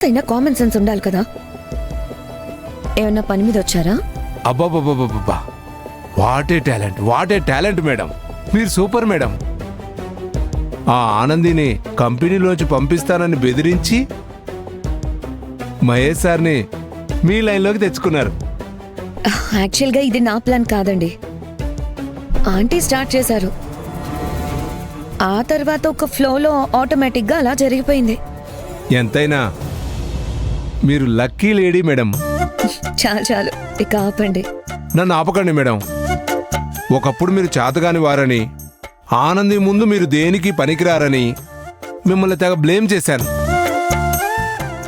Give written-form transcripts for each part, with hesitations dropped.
అయినా common sense ఉండాలి కదా. ఏమన్నా పని మీద వచ్చారా? అబ్బాబాబాబాబా, వాట్ ఏ టాలెంట్ మేడం, మీరు సూపర్ మేడం. ఆ ఆనందిని కంపెనీలోంచి పంపిస్తానని బెదిరించి మహేష్ సార్ని మీ లైన్లోకి తెచ్చుకున్నారు. యాక్చువల్గా ఇది నా ప్లాన్ కాదండి. ఆంటీ స్టార్ట్ చేశారు, ఆ తర్వాత ఒక ఫ్లోలో ఆటోమేటిక్గా అలా జరిగిపోయింది. ఎంతైనా మీరు లక్కీ లేడీ మేడం. చాలు చాలు, ఇక ఆపండి. నన్ను ఆపకండి మేడం. ఒకప్పుడు మీరు చేతగాని వారని, ఆనంది ముందు మీరు దేనికి పనికిరారని మిమ్మల్ని తెగ బ్లేమ్ చేశాను.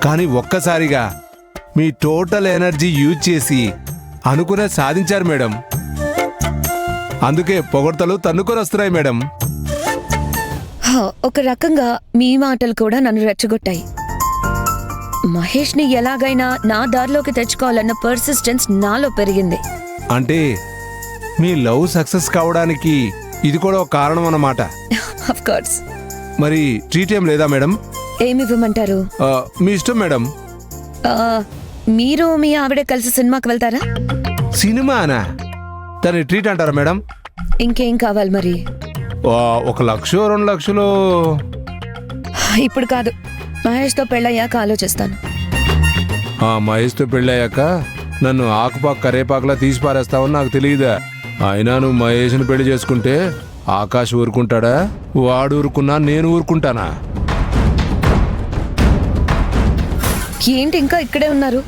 కానీ ఒక్కసారిగా మీ టోటల్ ఎనర్జీ యూజ్ చేసి అనుకునే సాధించారు మేడం. అందుకే పొగడ్తలు తన్నుకొని వస్తున్నాయి మేడం. ఒక రకంగా మీ మాటలు కూడా నన్ను రెచ్చగొట్టాయి. మహేష్ని ఎలాగైనా నా దారిలోకి తెచ్చుకోవాలన్న పర్సిస్టెన్స్ నాలో పెరిగింది. అంటే మీ లవ్ సక్సెస్ కావడానికి ఇది కూడా ఒక కారణం అన్నమాట. Of course. మరి ట్రీట్ ఏం లేదా మేడం? ఏమివ్వమంటారు? మీ ఇష్టం మేడం. మీరు మీ ఆవిడే కలిసి సినిమాకి వెళ్తారా? సినిమానా? దాన్ని ట్రీట్ అంటారా మేడం? ఇంకేం కావాలి మరి? 1 లక్ష 2 లక్షలు ఇప్పుడు కాదు, మహేష్తో పెళ్ళయ్యాక ఆలోచిస్తాను. మహేష్తో పెళ్ళయ్యాక నన్ను ఆకుపాకు కరేపాకులా తీసి పారేస్తావని నాకు తెలియదా? అయినా నువ్వు మహేష్ని పెళ్లి చేసుకుంటే ఆకాశ్ ఊరుకుంటాడా? వాడు ఊరుకున్నా నేను ఊరుకుంటానా? ఏంటి ఇంకా ఇక్కడే ఉన్నారు?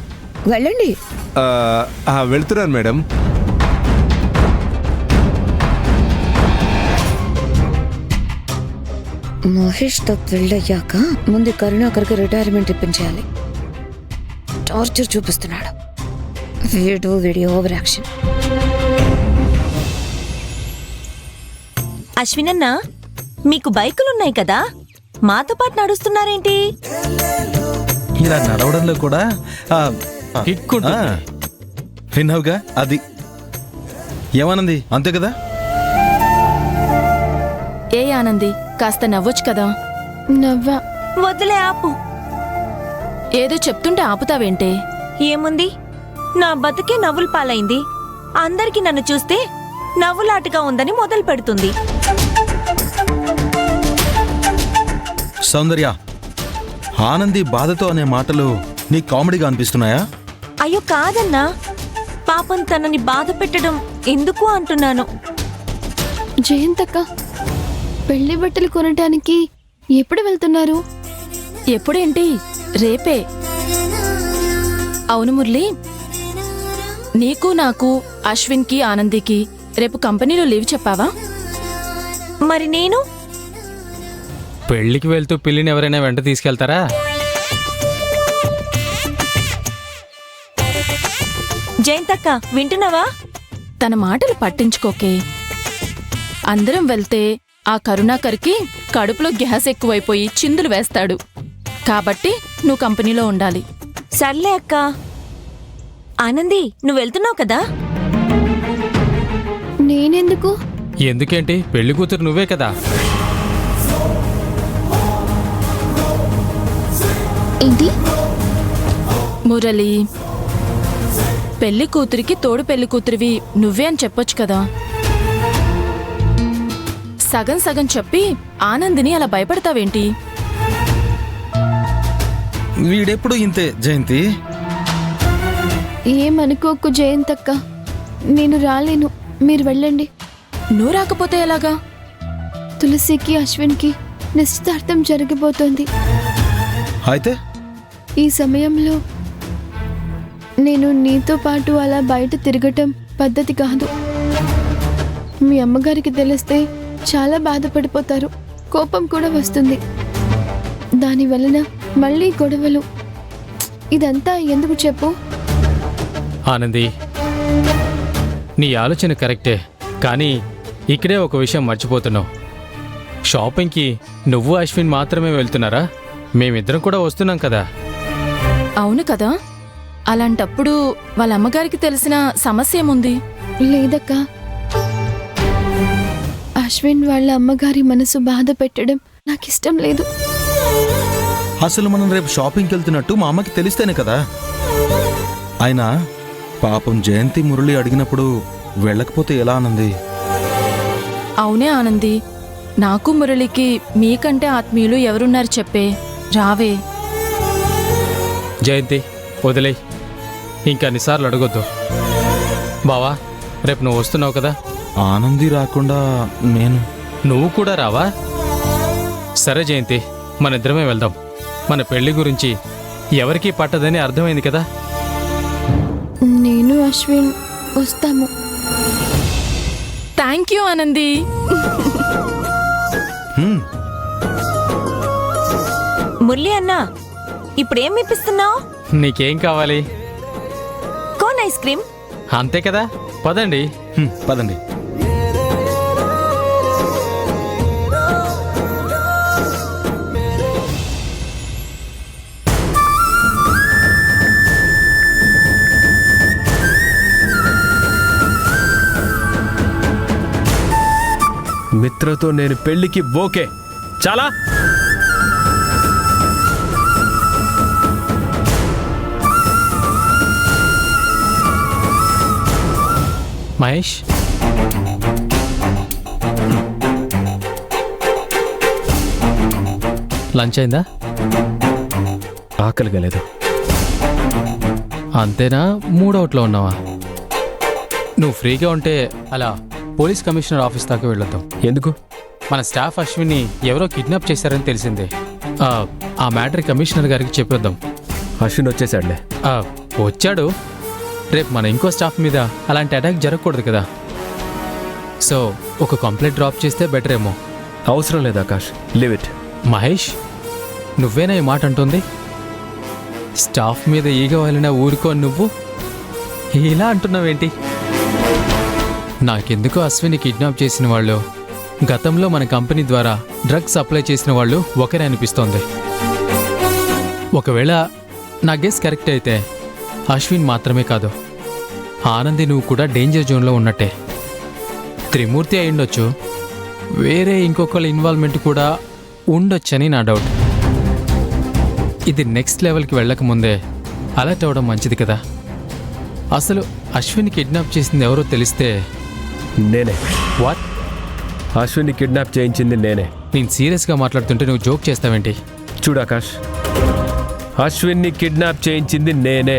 వెళ్ళండి. వెళ్తున్నాను మేడం. మహేష్తో పెళ్ళయ్యాక ముందు కరుణాకర్కి రిటైర్మెంట్ ఇప్పించాలి. టార్చర్ చూపిస్తున్నాడు వీడి ఓవర్ యాక్షన్. అశ్వినన్నా, మీకు బైకులున్నాయి కదా, మాతో పాటు నడుస్తున్నారేంటి? ఇలా నడవడంలో కూడా విన్నావుగా, అది ఏమానంది, అంతే కదా? ఏ ఆనంది, కాస్త నవ్వొచ్చు కదా. నవ్వా. వదిలే, ఆపు. ఏదో చెప్తుంటే ఆపుతావేంటే? ఏముంది, నా బతుకే నవ్వుల పాలైంది. అందరికి నన్ను చూస్తే నవ్వులాటగా ఉందని మొదలు పెడుతుంది. సౌందర్య, ఆనంది బాధతో అనే మాటలు నీ కామెడీగా అనిపిస్తున్నాయా? అయ్యో కాదన్నా, పాపం తనని బాధ పెట్టడం ఎందుకు అంటున్నాను. జయంతక్క, పెళ్లి బట్టలు కొనటానికి ఎప్పుడు వెళ్తున్నారు? ఎప్పుడేంటి? రేపే. అవును మురళి, నీకు నాకు అశ్విన్కి ఆనందికి రేపు కంపెనీలో లీవ్ చెప్పావా? మరి నేను పెళ్లికి వెళ్తూ పిల్లిని ఎవరైనా వెంట తీసుకెళ్తారా? జయంతక్క, వింటున్నావా? తన మాటలు పట్టించుకోకే. అందరం వెళ్తే ఆ కరుణాకర్కి కడుపులో గ్యాస్ ఎక్కువైపోయి చిందులు వేస్తాడు. కాబట్టి నువ్వు కంపెనీలో ఉండాలి. సర్లే అక్క. ఆనంది, నువ్వు వెళ్తున్నావు కదా? నేనెందుకు? ఎందుకేంటి, పెళ్లి కూతురు నువ్వే కదా. ఏంటి మురళి, పెళ్లి కూతురికి తోడు పెళ్లి కూతురివి నువ్వే అని చెప్పొచ్చు కదా. సగం సగం చెప్పి ఆనందిని అలా భయపడతావేంటి? వీడెప్పుడు ఇంతే జయంతి. ఏమనుకోకు జయంతక్క, నేను రాలేను, మీరు వెళ్ళండి. నువ్వు రాకపోతే ఎలాగా? తులసికి అశ్విన్కి నిశ్చితార్థం జరగబోతోంది. అయితే ఈ సమయంలో నేను నీతో పాటు అలా బయట తిరగటం పద్ధతి కాదు. మీ అమ్మగారికి తెలిస్తే చాలా బాధపడిపోతారు, కోపం కూడా వస్తుంది. దాని వలన మళ్ళీ గొడవలు. ఇదంతా ఎందుకు చెప్పు? ఆనంది, నీ ఆలోచన కరెక్టే, కానీ ఇక్కడే ఒక విషయం మర్చిపోతున్నావు. షాపింగ్కి నువ్వు అశ్విన్ మాత్రమే వెళ్తున్నారా? మేమిద్దరం కూడా వస్తున్నాం కదా. అవును కదా. అలాంటప్పుడు వాళ్ళ అమ్మగారికి తెలిసిన సమస్య ఏముంది? లేదక్కా, అశ్విన్ వాళ్ళ అమ్మగారి మనసు బాధ పెట్టడం నాకిష్టం లేదు. అసలు మనం రేపు షాపింగ్కి వెళ్తున్నట్టు మా అమ్మకి తెలిస్తేనే కదా. అయినా పాపం జయంతి మురళి అడిగినప్పుడు వెళ్ళకపోతే ఎలా ఆనంది? అవునే ఆనంది, నాకు మురళికి మీకంటే ఆత్మీయులు ఎవరున్నారు చెప్పే, రావే. జయంతి వదిలే, ఇంకా అన్నిసార్లు అడగొద్దు. బావా రేపు నువ్వు వస్తున్నావు కదా, ఆనంది రాకుండా నేను నువ్వు కూడా రావా? సరే జయంతి, మన ఇద్దరమే వెళ్దాం. మన పెళ్లి గురించి ఎవరికీ పట్టదని అర్థమైంది కదా. నేను అశ్విన్ వస్తాము. Thank you Anandi. హ్మ్, మురళి అన్నా, ఇప్పుడేం ఇప్పిస్తున్నావు? నీకేం కావాలి? Cone ice cream. అంతే కదా, పదండి. పదండి. మిత్రతో నేను పెళ్లికి ఓకే. చాలా మహేష్, లంచ్ అయిందా? ఆకలిగా లేదు. అంతేనా, మూడవుట్లో ఉన్నావా? నువ్వు ఫ్రీగా ఉంటే అలా పోలీస్ కమిషనర్ ఆఫీస్ దాకా వెళ్ళొద్దాం. ఎందుకు? మన స్టాఫ్ అశ్విన్ని ఎవరో కిడ్నాప్ చేశారని తెలిసిందే. ఆ మ్యాటర్ కమిషనర్ గారికి చెప్పొద్దాం. అశ్విన్ వచ్చేసాడులే. వచ్చాడు. రేపు మన ఇంకో స్టాఫ్ మీద అలాంటి అటాక్ జరగకూడదు కదా. సో ఒక కంప్లైంట్ డ్రాప్ చేస్తే బెటర్ ఏమో. అవసరం లేదు ఆకాష్, లీవ్ ఇట్. మహేష్, నువ్వేనా ఈ మాట అంటుంది? స్టాఫ్ మీద ఈగ వలన ఊరుకో, నువ్వు ఇలా అంటున్నావేంటి? నాకెందుకో అశ్విని కిడ్నాప్ చేసిన వాళ్ళు గతంలో మన కంపెనీ ద్వారా డ్రగ్స్ సప్లై చేసిన వాళ్ళు ఒకరే అనిపిస్తోంది. ఒకవేళ నా గెస్ కరెక్ట్ అయితే అశ్విన్ మాత్రమే కాదు, ఆనంది నువ్వు కూడా డేంజర్ జోన్లో ఉన్నట్టే. త్రిమూర్తి అయిండొచ్చు, వేరే ఇంకొకళ్ళ ఇన్వాల్వ్మెంట్ కూడా ఉండొచ్చని నా డౌట్. ఇది నెక్స్ట్ లెవెల్కి వెళ్ళకముందే అలర్ట్ అవ్వడం మంచిది కదా. అసలు అశ్విన్ కిడ్నాప్ చేసింది ఎవరో తెలిస్తే. నేనే. వాట్? అశ్విన్ని కిడ్నాప్ చేయించింది నేనే. నేను సీరియస్గా మాట్లాడుతుంటే నువ్వు జోక్ చేస్తావేంటి? చూడు ఆకాష్, అశ్విన్ని కిడ్నాప్ చేయించింది నేనే.